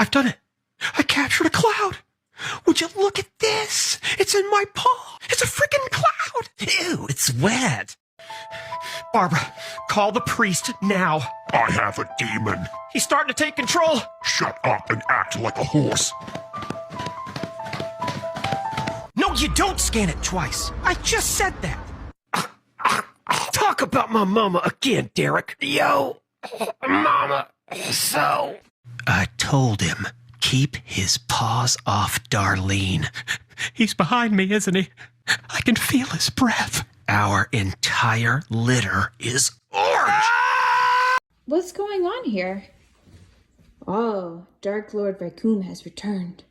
I've done it. I captured a cloud. Would you look at this? It's in my paw. It's a freaking cloud. Ew, it's wet. Barbara, call the priest now. I have a demon. He's starting to take control. Shut up and act like a horse. No, you don't scan it twice. I just said that. Talk about my mama again, Derek. Yo, Mama, so... I told him, keep his paws off Darlene. He's behind me, isn't he? I can feel his breath. Our entire litter is orange. What's going on here? Oh, Dark Lord Raccoon has returned.